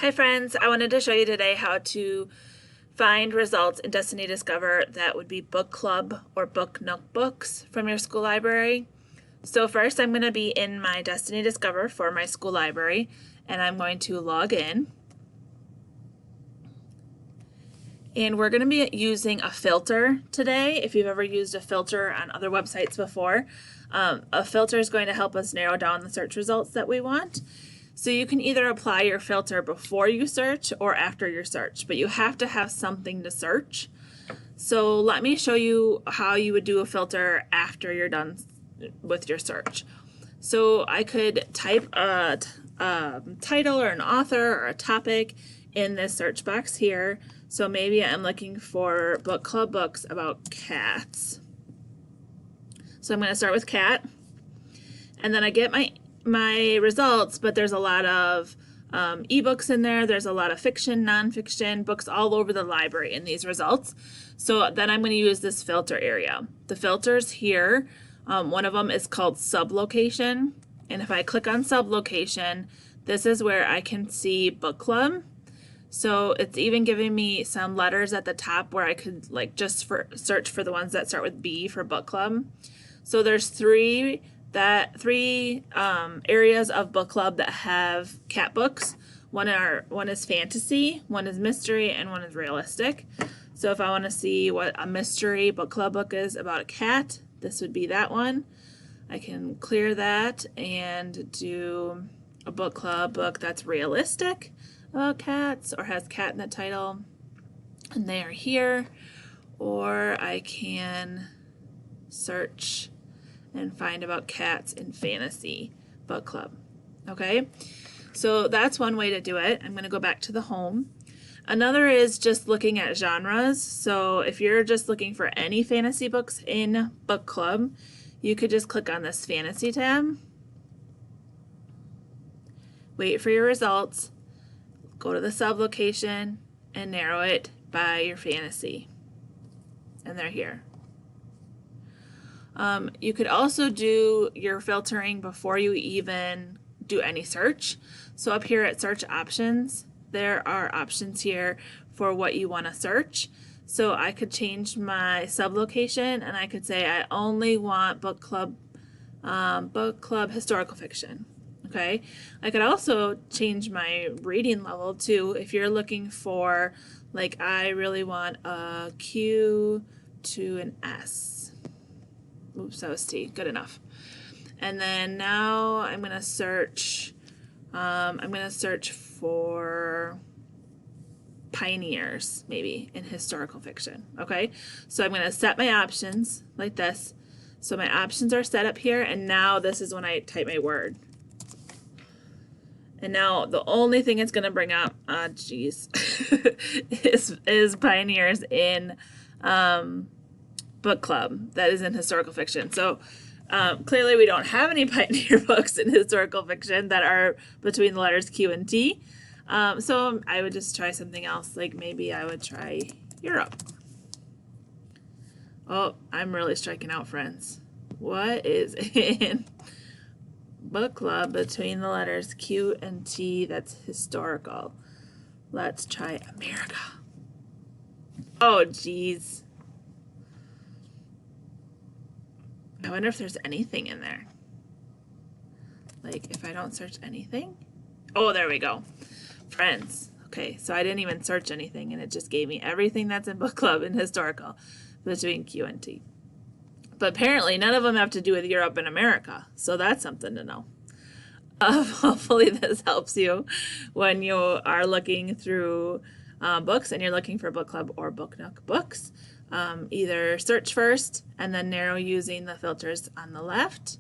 Hi friends, I wanted to show you today how to find results in Destiny Discover that would be book club or book nook books from your school library. So first I'm going to be in my Destiny Discover for my school library and I'm going to log in. And we're going to be using a filter today. If you've ever used a filter on other websites before, a filter is going to help us narrow down the search results that we want. So you can either apply your filter before you search or after your search, but you have to have something to search. So let me show you how you would do a filter after you're done with your search. So I could type a title or an author or a topic in this search box here. So maybe I'm looking for book club books about cats. So I'm going to start with cat, and then I get my results, but there's a lot of ebooks in there. There's a lot of fiction, nonfiction, books all over the library in these results. So then I'm going to use this filter area. The filters here, one of them is called sublocation. And if I click on sublocation, this is where I can see book club. So it's even giving me some letters at the top where I could search for the ones that start with B for book club. So there's three areas of book club that have cat books. One is fantasy, one is mystery, and one is realistic. So if I want to see what a mystery book club book is about a cat, this would be that one. I can clear that and do a book club book that's realistic about cats or has cat in the title, and they are here. Or I can search and find about cats in fantasy book club. Okay, so that's one way to do it. I'm going to go back to the home. Another is just looking at genres. So if you're just looking for any fantasy books in book club, you could just click on this fantasy tab, wait for your results, go to the sublocation and narrow it by your fantasy, and they're here. You could also do your filtering before you even do any search. So up here at search options, there are options here for what you want to search. So I could change my sublocation and I could say I only want book club historical fiction. Okay, I could also change my reading level too. If you're looking for, like, I really want a Q to an S. Oops, that was T. Good enough. And then now I'm going to search. For pioneers, maybe in historical fiction. Okay, so I'm going to set my options like this. So my options are set up here, and now this is when I type my word. And now the only thing it's going to bring up, is pioneers in book club that is in historical fiction. So clearly we don't have any pioneer books in historical fiction that are between the letters Q and T. So I would just try something else, like maybe I would try Europe. Oh, I'm really striking out, friends. What is in book club between the letters Q and T that's historical? Let's try America. Oh, geez. I wonder if there's anything in there. Like, if I don't search anything? Oh, there we go. Friends. Okay, so I didn't even search anything, and it just gave me everything that's in book club and historical between Q and T. But apparently none of them have to do with Europe and America, so that's something to know. Hopefully this helps you when you are looking through books and you're looking for book club or book nook books. Either search first and then narrow using the filters on the left,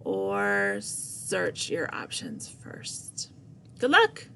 or search your options first. Good luck!